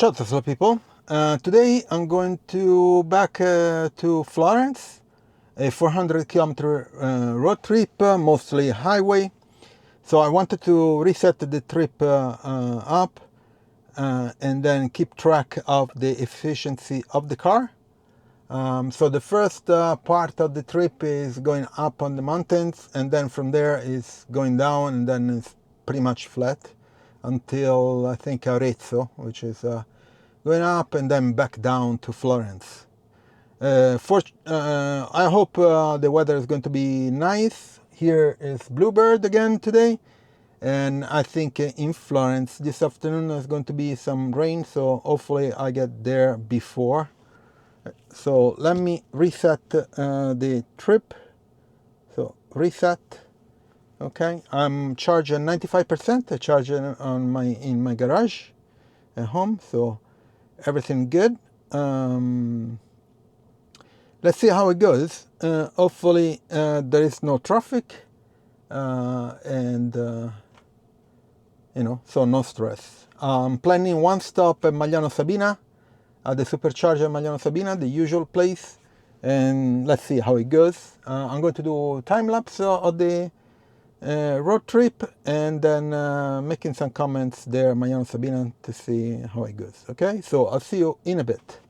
Ciao Tesla people. Today I'm going back to Florence, a 400-kilometer road trip, mostly highway. So I wanted to reset the trip up and then keep track of the efficiency of the car. So the first part of the trip is going up on the mountains, and then from there is going down, and then it's pretty much flat until I think Arezzo, which is going up and then back down to Florence. I hope the weather is going to be nice. Here is Bluebird again today, and I think in Florence this afternoon there's going to be some rain, so hopefully I get there before. So let me reset the trip. So reset. Okay, I'm charging 95%. I charge it in my garage at home, so everything good. Let's see how it goes. Hopefully there is no traffic and so no stress. I'm planning one stop at Magliano Sabina, at the Supercharger and Magliano Sabina, the usual place, and let's see how it goes. I'm going to do time lapse of the road trip, and then making some comments there, Magliano Sabina, to see how it goes. Okay, so I'll see you in a bit.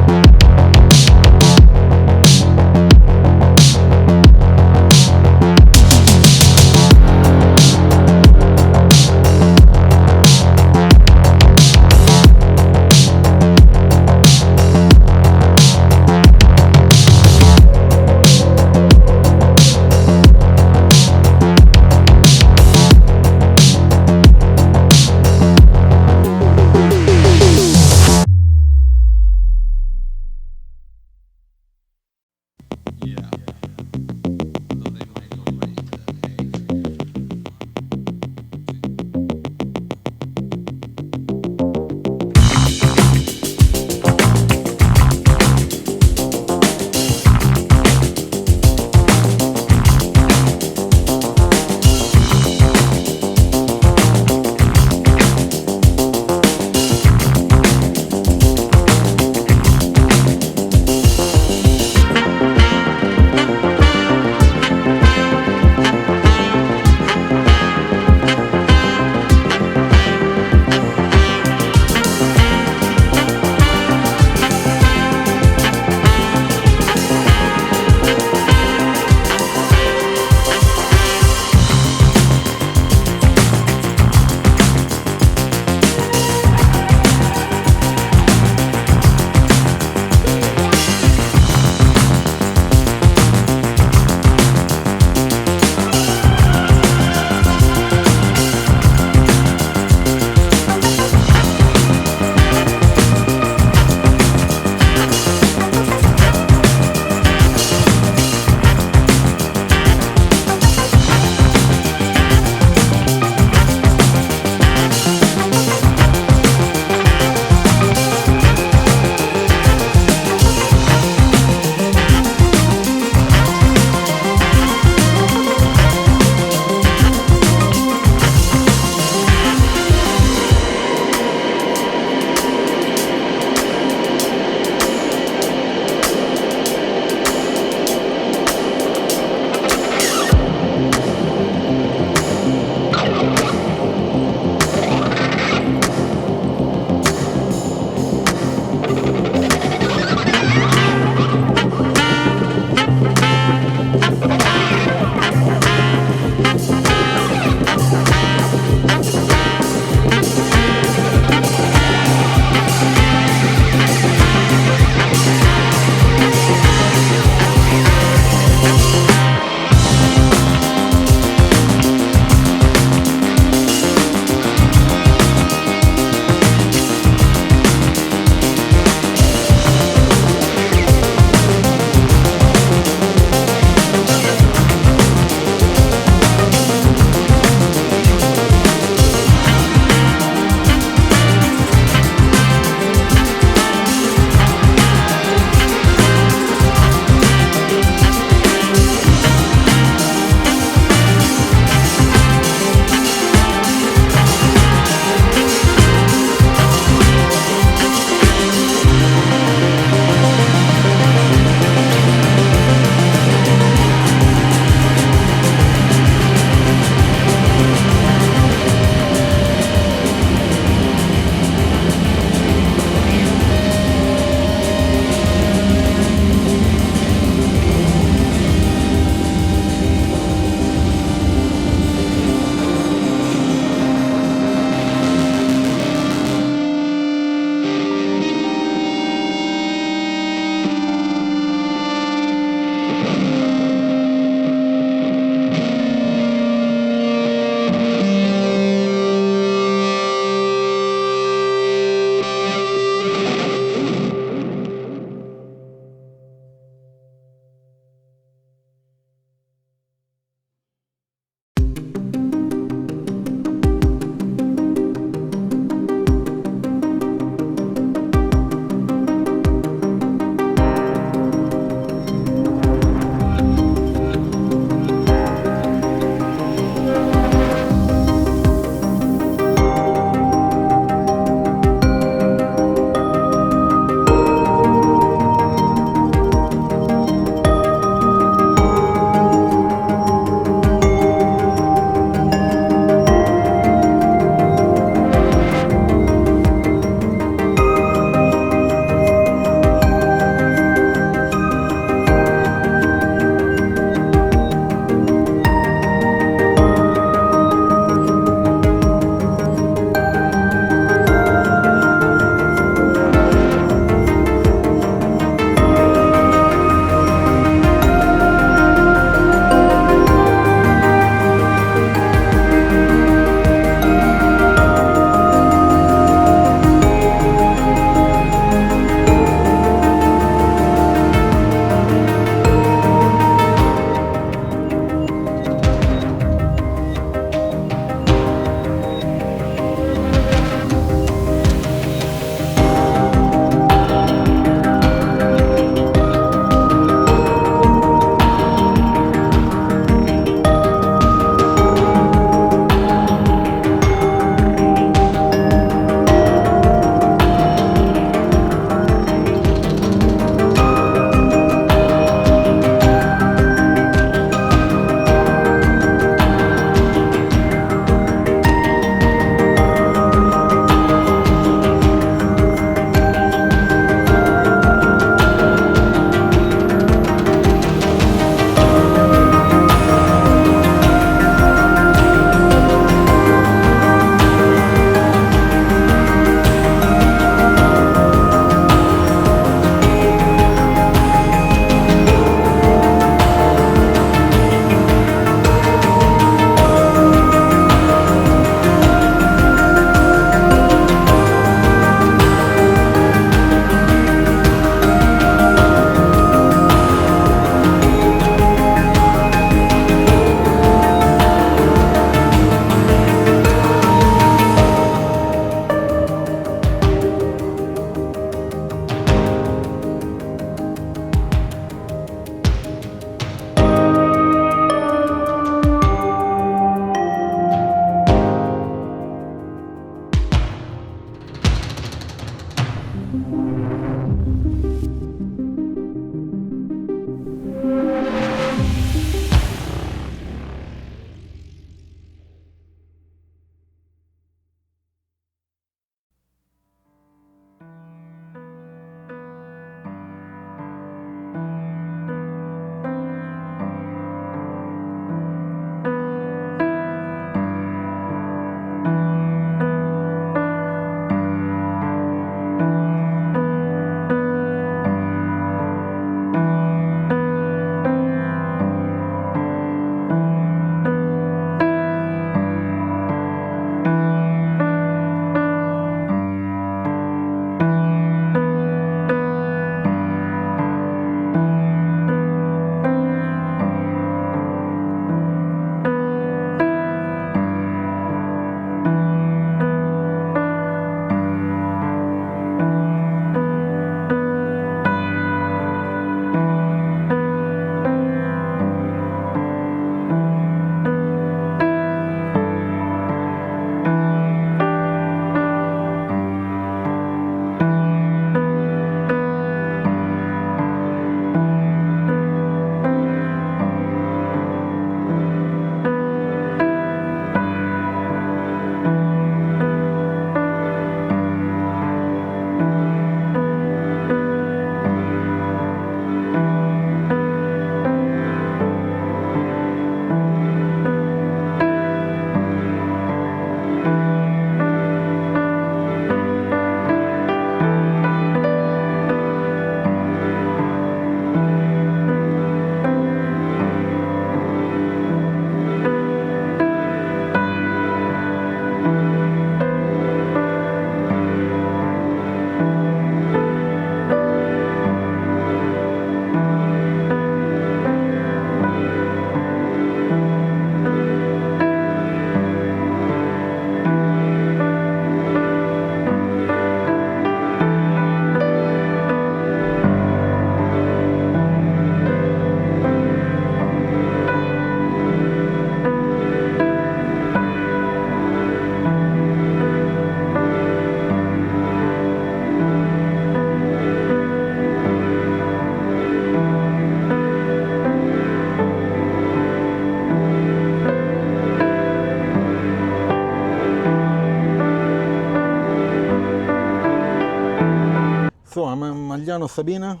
I'm in Magliano Sabina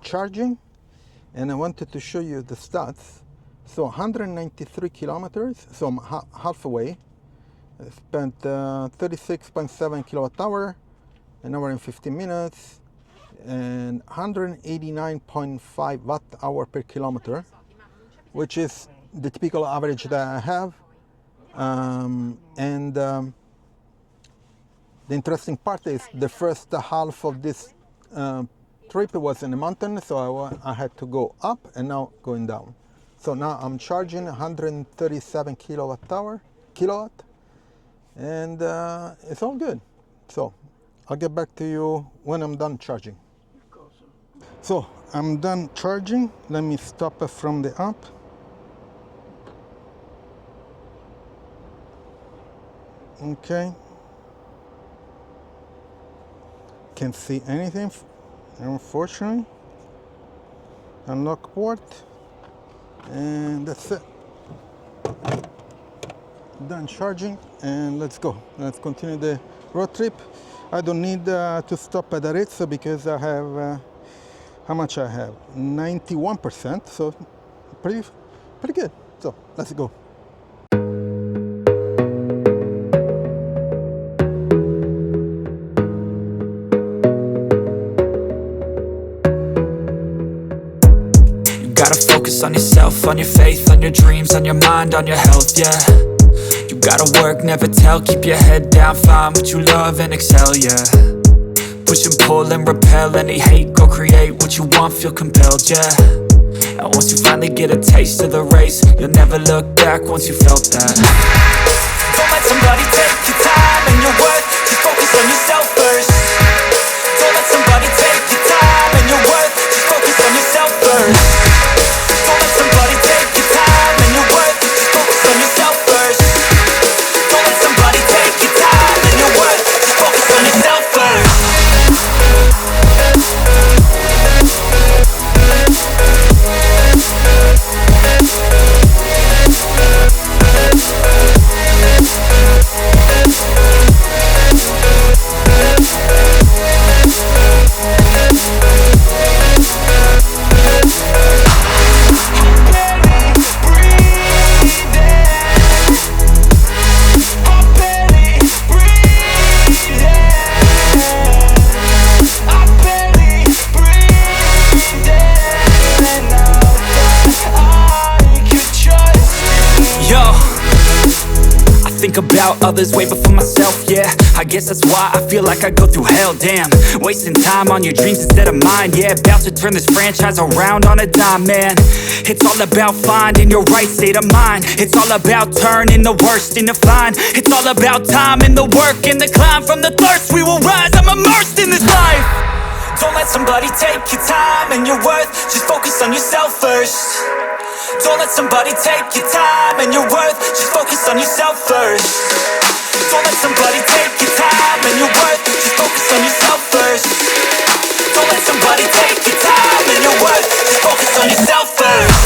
charging, and I wanted to show you the stats. So 193 kilometers, so I'm halfway. I spent 36.7 kilowatt hour, an hour and 15 minutes, and 189.5 watt hour per kilometer, which is the typical average that I have. The interesting part is the first half of this trip was in the mountain, so I had to go up and now going down. So now I'm charging 137 kilowatt, and it's all good. So I'll get back to you when I'm done charging. So I'm done charging. Let me stop from the app. Okay. Can't see anything, unfortunately. Unlock port, and that's it. Done charging, and let's go. Let's continue the road trip. I don't need to stop at the Ritz because I have how much I have? 91%, so pretty good. So let's go. Gotta focus on yourself, on your faith, on your dreams, on your mind, on your health, yeah. You gotta work, never tell, keep your head down, find what you love and excel, yeah. Push and pull and repel any hate, go create what you want, feel compelled, yeah. And once you finally get a taste of the race, you'll never look back once you felt that. Don't let somebody take your time and your worth, just focus on yourself first. Don't let somebody take your time and your worth, just focus on yourself first. Don't let somebody take your time and your worth, just focus on yourself first. Don't let somebody take your time and your worth, just focus on yourself first. Think about others way before myself, yeah. I guess that's why I feel like I go through hell, damn. Wasting time on your dreams instead of mine, yeah. About to turn this franchise around on a dime, man. It's all about finding your right state of mind. It's all about turning the worst into fine. It's all about time and the work and the climb. From the thirst we will rise, I'm immersed in this life. Don't let somebody take your time and your worth, just focus on yourself first. Don't let somebody take your time and your worth, just focus on yourself first. Don't let somebody take your time and your worth, just focus on yourself first. Don't let somebody take your time and your worth, just focus on yourself first.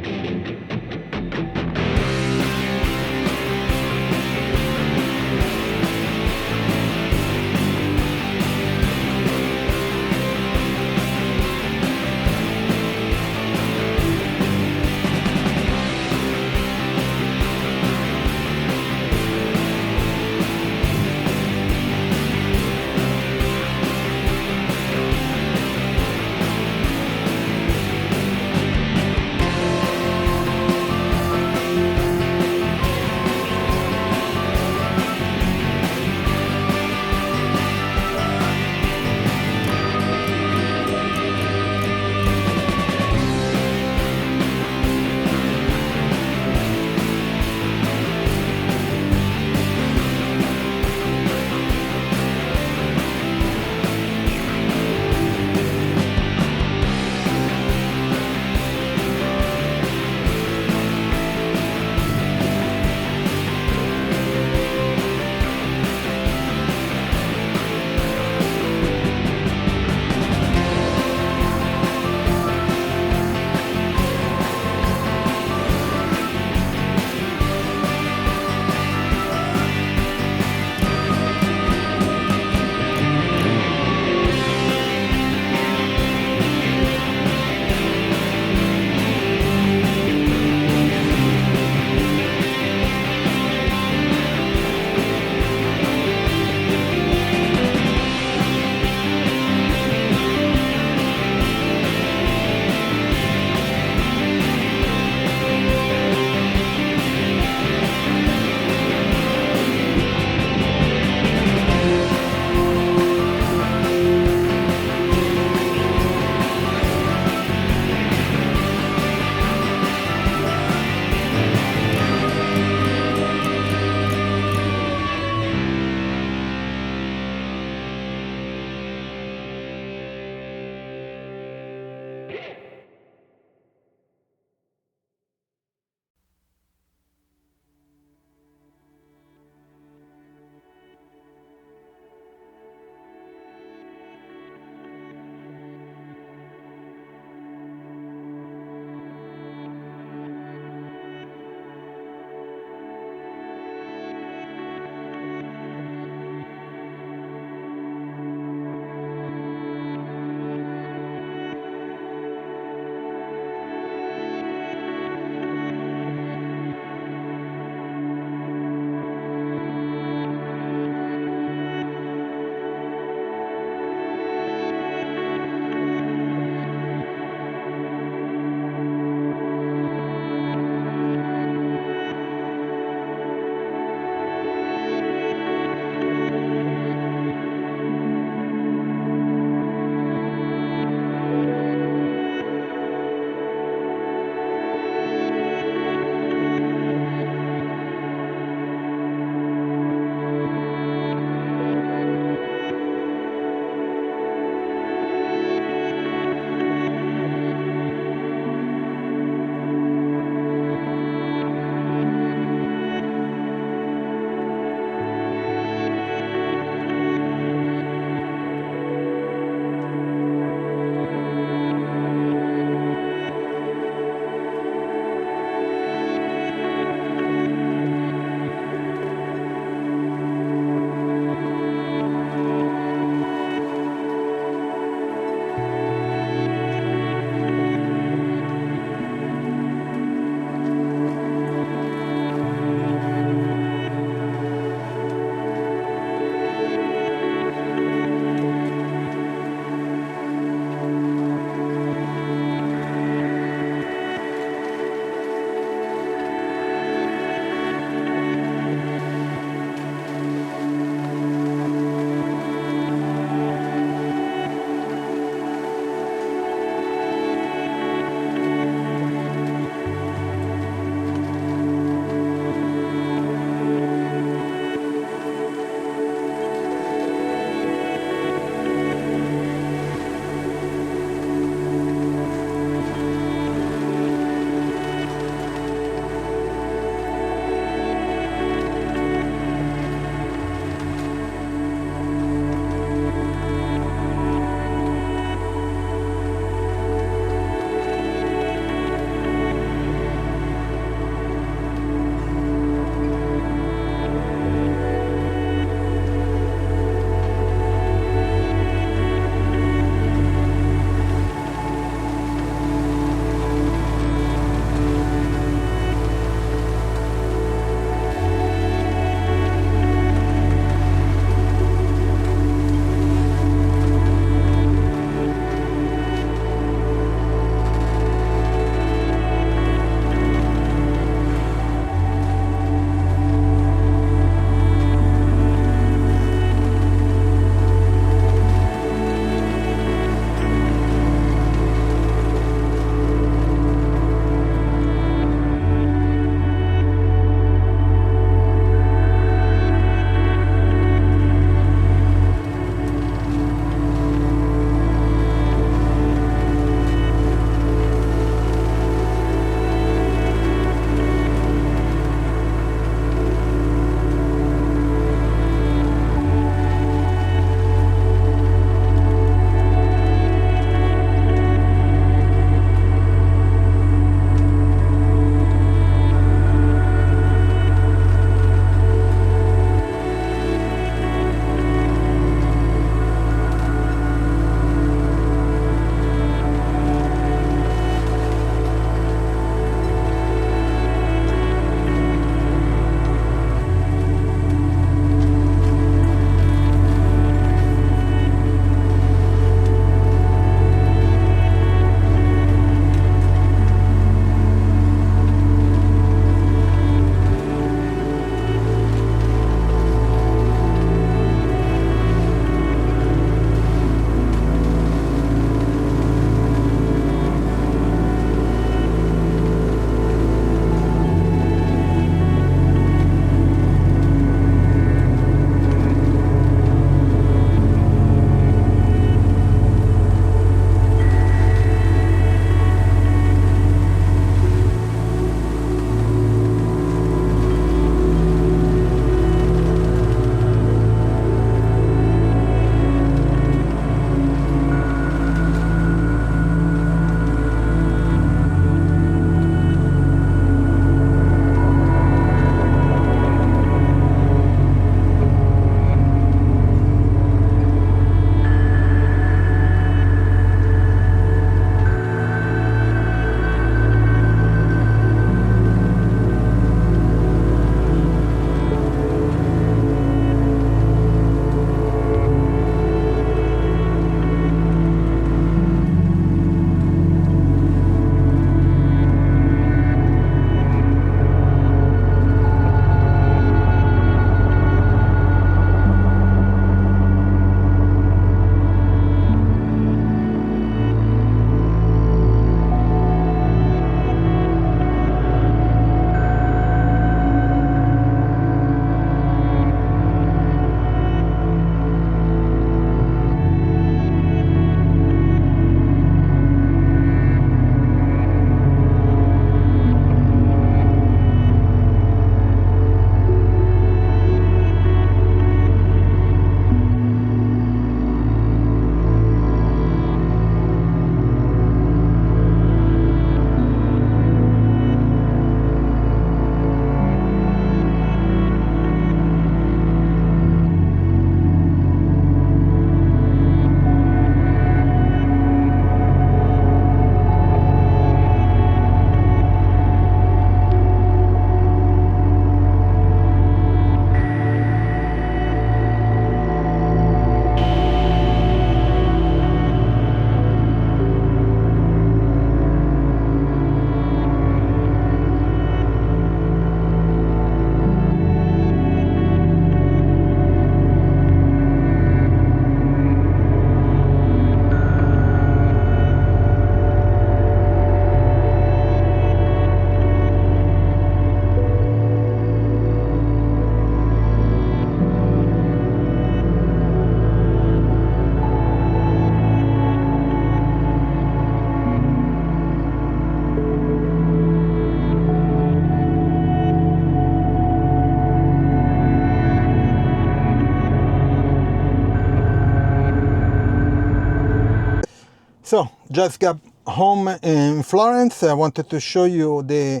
So, just got home in Florence. I wanted to show you the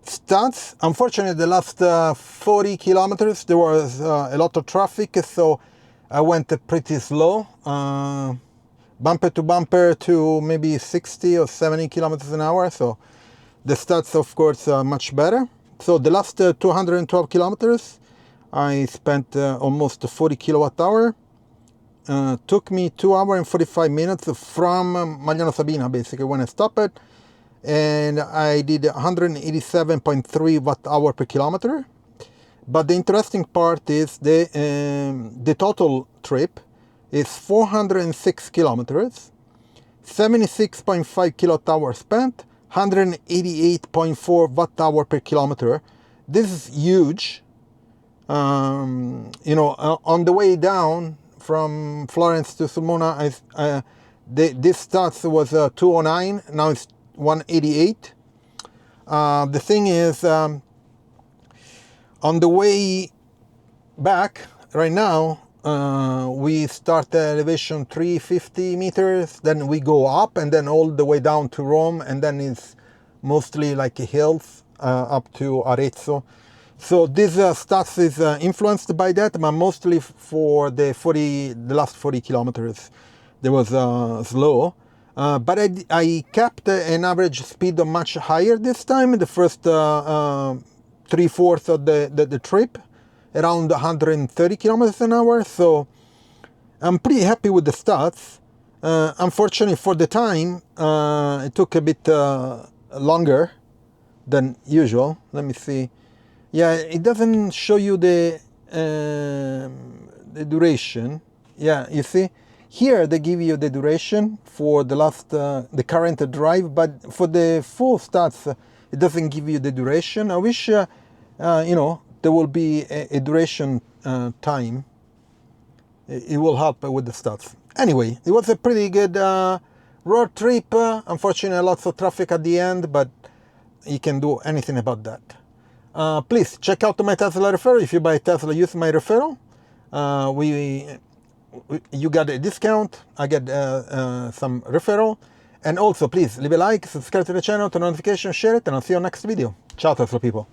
stats. Unfortunately, the last 40 kilometers, there was a lot of traffic, so I went pretty slow. Bumper to bumper to maybe 60 or 70 kilometers an hour, so the stats, of course, are much better. So the last 212 kilometers, I spent almost 40 kilowatt hour. Took me 2 hours and 45 minutes from Magliano Sabina, basically, when I stopped. And I did 187.3 watt hour per kilometer. But the interesting part is the total trip is 406 kilometers, 76.5 kilowatt hours spent, 188.4 watt hour per kilometer. This is huge. You know, on the way down from Florence to Sulmona, this stats was 209, now it's 188. The thing is, on the way back, right now, we start at elevation 350 meters, then we go up and then all the way down to Rome, and then it's mostly like hills up to Arezzo. So this stats is influenced by that, but mostly for the last 40 kilometers, there was slow. But I kept an average speed much higher this time, the first 3/4 of the trip, around 130 kilometers an hour. So I'm pretty happy with the stats. Unfortunately for the time, it took a bit longer than usual. Let me see. Yeah, it doesn't show you the duration. Yeah, you see? Here they give you the duration for the last, the current drive, but for the full stats, it doesn't give you the duration. I wish, you know, there will be a duration time. It will help with the stats. Anyway, it was a pretty good road trip. Unfortunately, lots of traffic at the end, but you can do anything about that. Please check out my Tesla referral. If you buy Tesla, use my referral. You got a discount. I get some referral. And also, please leave a like, subscribe to the channel, turn on notifications, share it, and I'll see you on next video. Ciao, Tesla people.